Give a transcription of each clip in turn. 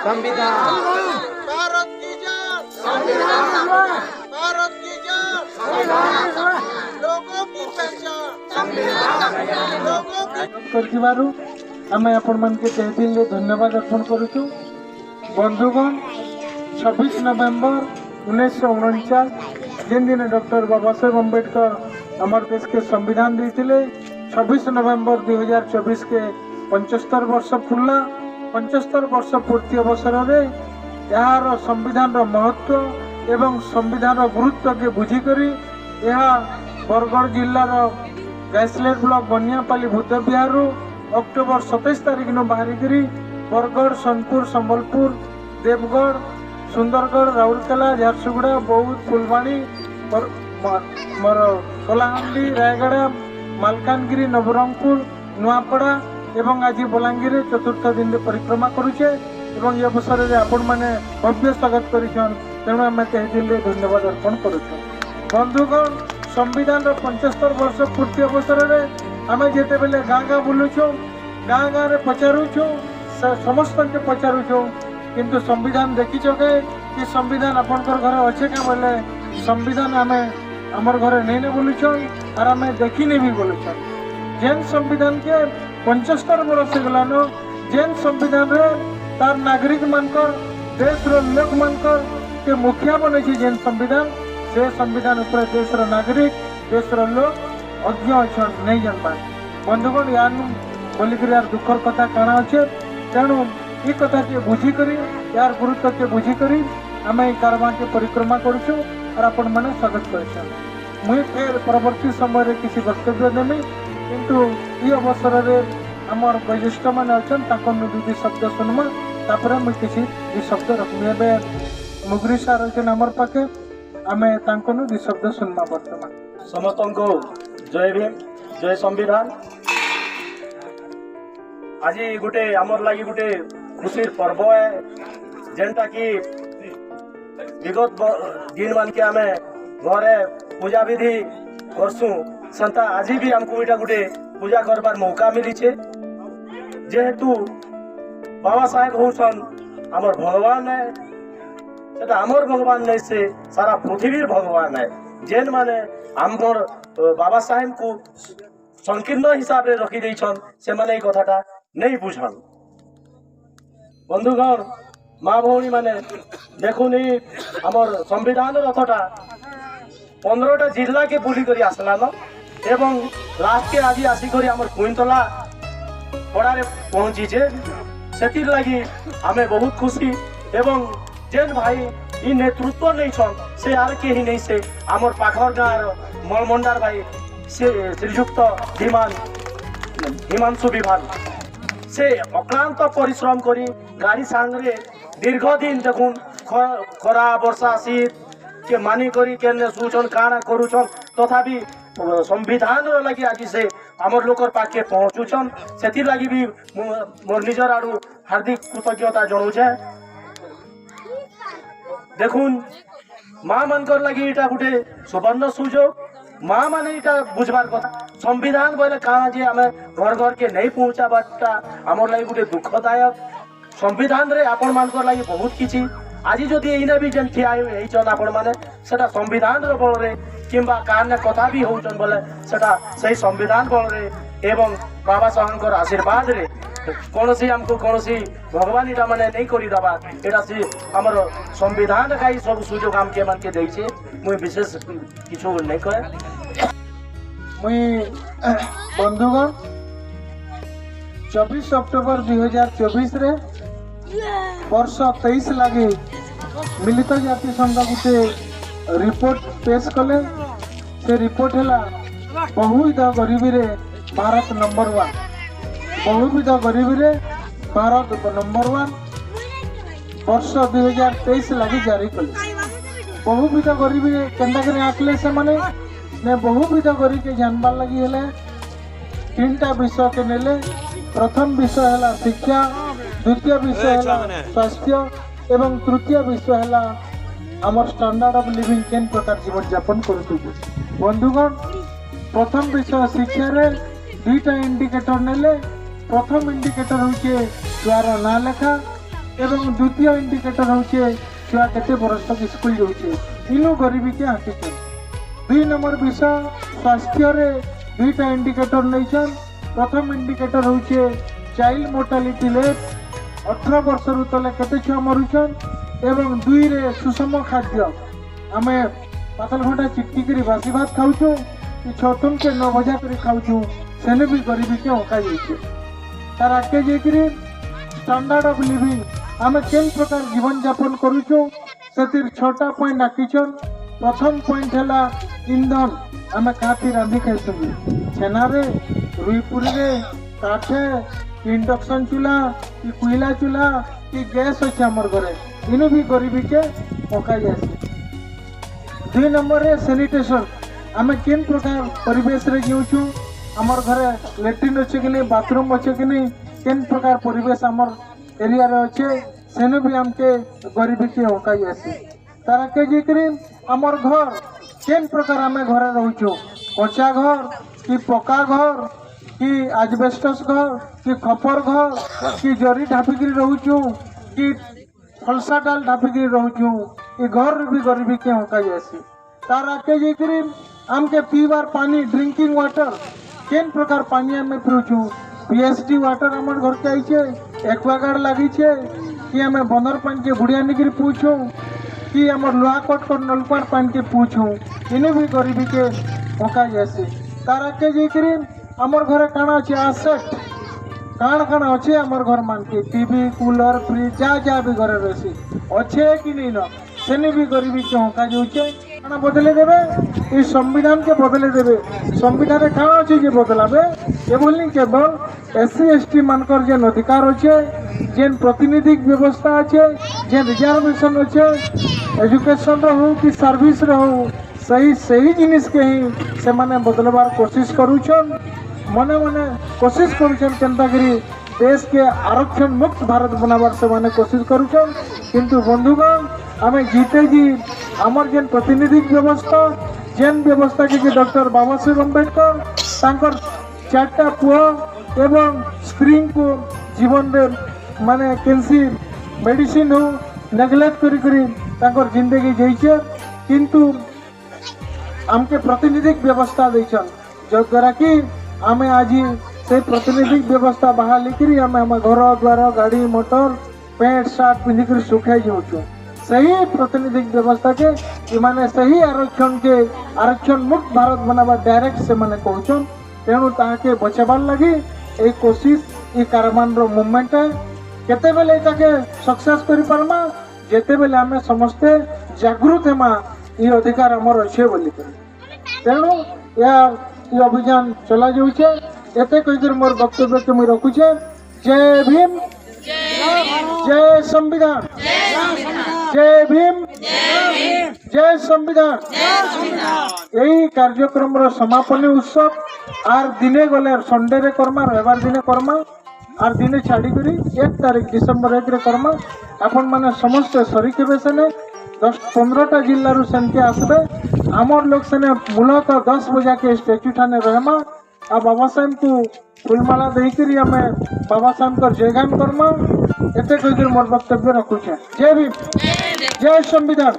संविधान, भारत की जान संविधान, भारत की जान संविधान, लोगों की पहचान संविधान, लोगों की करथिबारु आमे आपण मन के तहे दिल धन्यवाद अर्पण करूछु। बंधुगण 26 नवंबर 1949 जिन दिन डॉक्टर बाबा साहेब अम्बेडकर हमार देश के संविधान देते 26 नवंबर 2024 के 75 वर्ष पूर्ला 75 वर्ष पूर्ति अवसर में यार संविधान महत्व एवं संविधान गुरुत्व के बुझीकरी बरगढ़ जिलार गैसलेट ब्लॉक बनियापाली भूत विहार अक्टोबर 27 तारीख न बाहरी बरगढ़ सोनपुर संबलपुर देवगढ़ सुंदरगढ़ राउरकेला झारसुगुड़ा बौद्ध फुलवाणी मोर कलाहांडी रायगढ़ मालकानगिरी नवरंगपुर नुआपड़ा एवं आज बलांगीर चतुर्थ दिन परिक्रमा करुचे एवं ये अवसर में आपण मैंने भव्य स्वागत करिछन तेणु आम दिल धन्यवाद अर्पण करुछन। बंधुगण संविधान 75 वर्ष पूर्ति अवसर में आम जिते बेले गाँ गाँ बुलुछू गाँ गाँ में पचारूछु समस्त के पचारूछु किंतु संविधान देखीच के कि संविधान आपनकर घर अच्छे क्या बोले संविधान आम आमर घर नहीं ने बोलुछन और आम देखी नहीं भी बोलुछन जेन संविधान के 75 वर्ष गलान जेन संविधान रे तार नागरिक मानकर देश रो लोक मानकर के मुखिया बने जेन संविधान से संविधान ऊपर देश रो नागरिक देश रो लोक अज्ञ अछन नहीं जानबा। बंधुगण यार बोलिक यार दुखर कथा काना अच्छे तेणु ये कथा के बुझी करी यार गुरुत्व के बुझी करी आम कारवा के परिक्रमा करुचु और आपण मैंने स्वागत कर मुई फिर परवर्ती समय रे किसी वक्तव्य देमी किंतु ये अवसर में आमर वरिष्ठ मैंने अच्छा दुई शब्द सुनमा तापर मुझे किसी दु शब्द रखमी एवं मुगरी सार अच्छे आमर पाखे आम दुई शब्द सुनमा बर्तमान समस्त को जय भीम जय संविधान। आज गोटे आमर लगी गोटे खुशी पर्व है जेनटा कि विगत दिन मान के आम घरे पूजा विधि करसु संता आज भी हमको इटा गोटे पूजा करबार मौका मिली छे जेहेतु बाबा साहेब होसन आमर भगवान है सेटा आमर भगवान नहीं से सारा पृथ्वीर भगवान है जेन माने आमर बाबा साहेब को संकीर्ण हिसाब रे रखी देछन से माने कथाटा नहीं बुझन। बंधुगण माँ भौणी माने देखुनी आमर संविधान रथटा 15टा जिला के बुली करी आसलान एवं लास्ट के आज आसिक आमर कुइंतला पड़ारे पहुंचीचे से लगी आमे बहुत खुशी एवं जेन भाई इ नेतृत्व नहीं छन से आर के ही नहीं से आमर पाखर गाँव मलमंडार भाई से श्रीयुक्त हिमांशु विभाग से अक्लांत परिश्रम करी गाड़ी सांगे दीर्घ दिन देखुन खरा वर्षा शीत के मानी करी के सुचन काना करुचन तथापि संविधान लगी आज से आमर लोकर पाखे पहुँचुचन से लगी भी मोर निजर आड़ू हार्दिक कृतज्ञता जनाऊे। देखुन माँ मानकर लगी इटा गोटे सुवर्ण सुजोग माँ माने इटा बुझबार कथा संविधान बोले कहाँ जे आम घर घर के नहीं पहुँचाबाटा आमर लगी गोटे दुखदायक संविधान रे आपण मानकर लगी बहुत किसी आज जदि एने भी जेन ठिया होइछन आपण माने सेटा संविधान रो बल रे किंबा कान कथा भी होउछन बोले सेटा सही संविधान बल रे एवं बाबा साहेबकर आशीर्वाद रे कौनसी हमको कौनसी भगवान इटा माने नहीं करी दबा एटा से हमर संविधान का सब सुजोग हम के मान के दै छे मुई विशेष किछु नहीं कहे। मुई बंधुगण 24 अक्टोबर 2024 रे वर्ष 23 लगे मिलित जाति संघ गोटे रिपोर्ट पेश कले से रिपोर्ट है बहुविध गरीबी रे भारत नंबर 1 बहुविध गरीबी रे भारत नंबर 1 वर्ष 2023 लगी जारी कले बहुविध गरीबी केन्दा आसले से माने ने बहुविध गरीब के जानबार लगी हेले 3टा विषय के नेले। प्रथम विषय है शिक्षा द्वितीय विषय है स्वास्थ्य एवं तृतीय विषय है आमर स्टैंडर्ड ऑफ लिविंग केन प्रकार जीवन यापन करूँ। बंधुगण प्रथम विषय शिक्षा रे 2टा इंडिकेटर नेले। प्रथम इंडिकेटर होचे द्वारा ना लेखा এবং দ্বিতীয় ইন্ডিকেটর হচ্ছে ছুয়া কেতে বরষ তক স্কুল যাচ্ছে ইনু গরিবী কে আঁকিছেন। 2 নম্বর বিষয় স্বাস্থ্যরে 2টা ইন্ডিকেটর নেইছেন। প্রথম ইন্ডিকেটর হচ্ছে চাইল্ড মোর্টালিটি রেট 18 বর্ষরু তলে কেতে ছুয়া মরুছন এবং 2 রে সুষম খাদ্য ଆମେ ପାତଲ ଘଣ୍ଟା ଚିଟକିରି ବାସି ଭାତ ଖାଉଛୁ କି ଛତୁନକେ 9 ଭଜା କରି ଖାଉଛୁ ସେନେ ବି ଗରିବୀକେ ଅଙ୍କା ଯାଇଛେ। ତାର ଆଗକେ ଯାଇକିରି ଷ୍ଟାଣ୍ଡାର୍ଡ ଅଫ ଲିଭିଂ ଆମେ କେନ୍ ପ୍ରକାର ଜୀବନଯାପନ କରୁଛୁ ସେଥିର 6ଟା ପଏଣ୍ଟ ଡାକିଛନ୍। ପ୍ରଥମ ପଏଣ୍ଟ ହେଲା ଇନ୍ଧନ ଆମେ କାହାତି ରାନ୍ଧି ଖାଇସବୁ ଛେନାରେ ରୁଇପୁରୀରେ କାଠେ ଇଣ୍ଡକ୍ସନ ଚୁଲା କି କୋଇଲା ଚୁଲା କି ଗ୍ୟାସ୍ ଅଛି ଆମର ଘରେ ଇନୁ ବି ଗରିବୀକେ ଅଙ୍କା ଯାଇସି। 2 ନମ୍ବରରେ ସାନିଟେସନ ଆମେ କେନ୍ ପ୍ରକାର ପରିବେଶରେ ଯାଉଛୁ ଆମର ଘରେ ଲାଟ୍ରିନ୍ ଅଛି କି ନାହିଁ ବାଥରୁମ୍ ଅଛି କି ନାହିଁ କେନ୍ ପ୍ରକାର ପରିବେଶ ଆମର ଏରିଆରେ ଅଛେ ସେନୁ ବି ଆମକେ ଗରିବୀକେ ଅଙ୍କା ଯାଇସି। ତାର ଆଗକେ ଯାଇକରି ଆମର ଘର କେନ୍ ପ୍ରକାର ଆମେ ଘରେ ରହୁଛୁ କଞ୍ଚା ଘର କି ପକ୍କା ଘର କି ଆଜବେଷ୍ଟସ୍ ଘର କି ଖପର ଘର କି ଜରି ଢାପିକିରି ରହୁଛୁ କି ଫଲସା ଡାଲ ଢାପିକିରି ରହୁଛୁ ଏ ଘର ବି ଗରିବୀକେ ଅଙ୍କା ଯାଇସି। तार आगे जाकरी आमके पीवार पानी ड्रिंकिंग वाटर केन प्रकार पानी आमे पिउछु पीएचडी वाटर हमर घर के आइछे एक्वागार्ड लागि छे कि आमे बंदर पानी के बुढ़िया निकरी पूछू कि हमर लोहा कोट कोट नलकुआर पानी के पूछू इने भी गरीबी के ओका जैसे। तार आगे जाकरी हमर घरे काना अछि एसेट काण काण अच्छे हमर घर मान के टीवी कूलर फ्रिज जा जा भी घरे रहसी अच्छे कि नहीं न सेने भी गरीबी के होका जाउछे। काना बदले देबे ई संविधान के बदले देबे संविधान रे काण अछि जे बदलाबे ए बोलनी केवल एससी एसटी मानकर जे अधिकार अच्छे जेन प्रतिनिधि व्यवस्था अच्छे जेन रिजर्वेशन अच्छे एजुकेशन हो कि सर्विस हो सही सही जिनिस के ही से माने बदलवार कोशिश करूछन मने मने कोशिश करुछन केनता करी देश के आरक्षण मुक्त भारत बनाबार से माने कोशिश करुछन। किंतु बंधुगण आमे जीते जी हमर जेन प्रतिनिधि व्यवस्था जेन व्यवस्था के डॉक्टर बाबा साहेब अम्बेडकर तांकर 4टा पुआ एवं स्क्रीन को जीवन रे माने केंसी मेडिसिन हो नेग्लेक्ट करी करी तांकर जिंदगी जाइछे किंतु हमके प्रतिनिधि व्यवस्था दैछन जो द्वारा कि आमे आज से प्रतिनिधि व्यवस्था बाहर लिखरी आमे हम घर द्वार गाड़ी मोटर पैंट शर्ट पिंधिक सुखाई जाऊँ सही प्रतिनिधि व्यवस्था के इमाने सही आरक्षण मुक्त भारत बनावा डायरेक्ट से माने कहछन तेणु ताके बचाबार लगी ए कोशिश ए कारबान रो मूवमेंट है केते बेले ताके सक्सेस करि परमा जेते बेले आमे समस्ते जागृत हेमा ई अधिकार हमर अछि बोली तेणु या ये अभियान चला जाऊे एते कहीकर मोर वक्तव्य के मुझे रखुचे। जय भीम जय संविधान जय भीम जय संविधान। यही कार्यक्रम रो समापनी उत्सव आर दिने गले संडे रे करमा रविवार दिने करमा आर दिने छाड़ी करी 1 तारीख डिसेंबर 1 रे करमा आपण माने समस्त सरीके बेसने 10-15टा जिल्ला रु सेनके आसबे आमर लोग सेने मूलतः 10 बजा के स्टेच्यू ठाने रहमा आ बाबा साहेब को फुलमाला देकरी हमें बाबा साहेब कर जयगान करमा एते कहीकर मोर वक्तव्य रखुछे। जय भीम जय संविधान।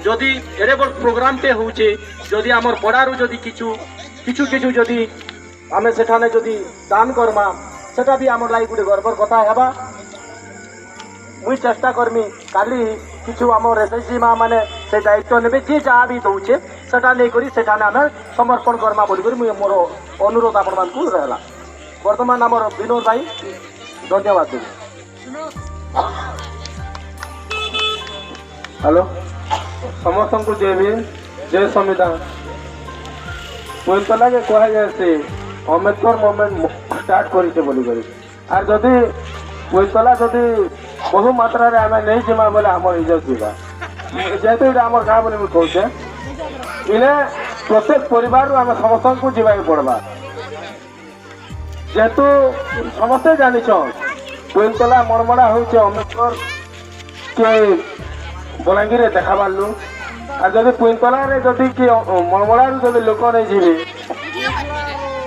जदि एरे बड़ प्रोग्राम पे होचे जदि हमर पड़ारू जदि किछु जदि आमे सेठाने जदि दान करमा सेटा भी हमर लागि गुटे गर्वर कथा हेबा मुई चेष्टा करमी काली किछु हमर एसएसजी मा माने से दायित्व नेबे जे जहाँ भी दउछे सेटा नै करी सेठाने आमे समर्पण करमा बोली करी मुई मोर अनुरोध आपण मान को रहला। वर्तमान हमर विनोद भाई धन्यवाद देबी। हेलो समस्त को जय भीम जय संविधान। कोई तो लगे कह जाए से अम्बेडकर मूवमेंट स्टार्ट करी बोली करी आर जदि कोई तला जदि बहु मात्रा रे आमे नहीं जिमा बोले हमर इज्जत जीवा जेते हमर गाँव बोली मुझे कहूचे इने प्रत्येक परिवार रू आमे समस्त को जीवा पड़वा जेहेतु समस्ते जानी कोईतला मड़मड़ा होचे अम्बेडकर के बलांगीर देखा पार्लु और जब कोईतला जदि कि मड़मड़ा जब लोक नहीं जीवे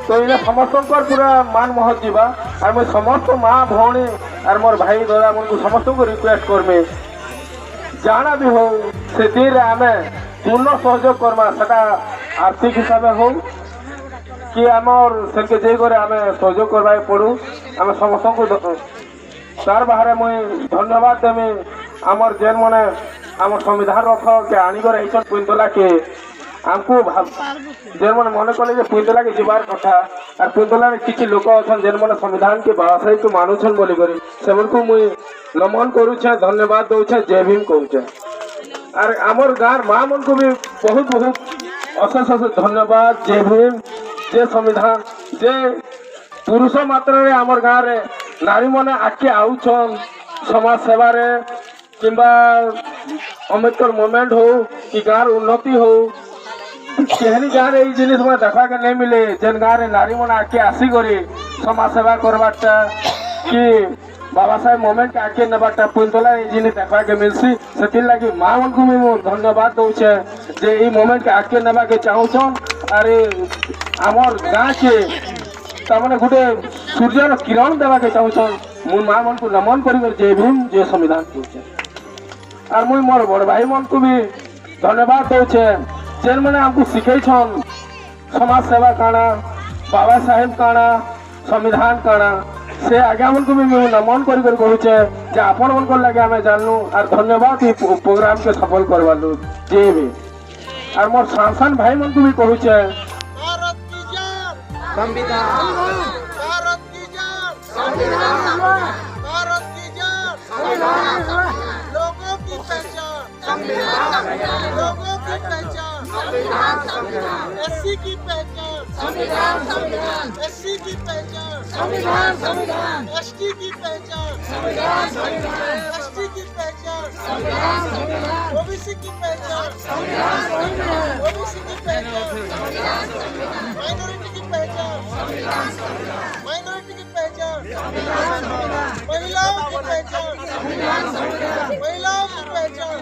तो इन्हें समस्त पूरा मान महत जीवा और मुझे समस्त माँ भौणी আর মোর ভাই দাদা মনকু সমস্ত রিক্वेस्ट করবে जाना भी हो से आमे पूर्ण सहयोग करमा सेटा आर्थिक हिसाब हो कि आमर से जे करे आमे सहयोग करबा पड़ू आमे समस्त को तार बाहर मुई धन्यवाद देमी आमर जेन मने आम संविधान रख के आनिकर ऐसा पुंतला के आमको जेन मन मन कले पुंतला के जीवार कथा और पुंतला में किसी लोक अच्छा जेन मन संविधान के भाषा को मानुछन बोली करी से मुई नमन करुछे धन्यवाद दउछे जय भीम करुछे और आमर गाँव माँ मन को भी बहुत बहुत अशेष अशेष धन्यवाद जय भीम जे संविधान जे पुरुष मात्र रे आमर गाँव रे नारी माने आके आउछन समाज सेवा रे किंबा अम्बेडकर मूवमेंट हो कि गाँव उन्नति हो केहनी गाँव रे जिनिस में देखा के नहीं मिले जेन गाँव रे नारी माने आके आसी करी समाज सेवा करवाटा कि बाबा साहेब मूवमेंट आके नबाटा पुंतला जिन देखा के मिलसी से लगी माँ मन को भी धन्यवाद दउछे जे ई मूवमेंट के आके नबा के चाहूछन अरे आमर गाँ के तमने गोटे सूर्यर किरण देवा के चाहूछन मुई माँ मन को नमन कर जय भीम जय संविधान कहूछे और मुई मोर बड़ भाई मन को भी धन्यवाद दउछे जेन मैंने हमको सिखेछन समाज सेवा काना बाबा साहेब काना संविधान काना से आगे मन को भी नमन कर कहूचे जे आपण मन को लगे हमें जानलु और धन्यवाद ई प्रोग्राम के सफल करवालु जे भी और मोर सांसन भाई मन को भी कहूचे भारत की जान संविधान भारत की जान संविधान भारत की जान संविधान लोगों की पहचान संविधान लोगों की पहचान संविधान एससी की पहचान संविधान संविधान एससी की पहचान संविधान संविधान एसटी की पहचान संविधान संविधान एसटी की पहचान संविधान संविधान ओबीसी की पहचान संविधान संविधान ओबीसी की पहचान माइनॉरिटी की पहचान माइनॉरिटी की पहचान महिलाओं की पहचान महिलाओं की पहचान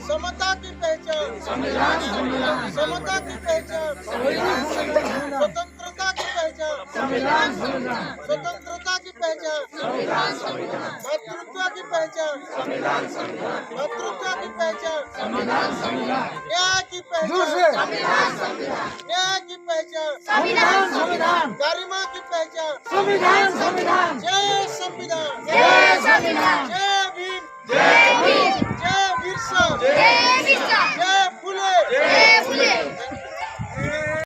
समता की पहचान समता की पहचान स्वतंत्रता की पहचान स्वतंत्रता की पहचान मातृत्व की पहचान मातृत्व की पहचान न्याय की पहचान न्याय की पहचान गरिमा की पहचान जय संविधान जय भीम जय बिरसा जय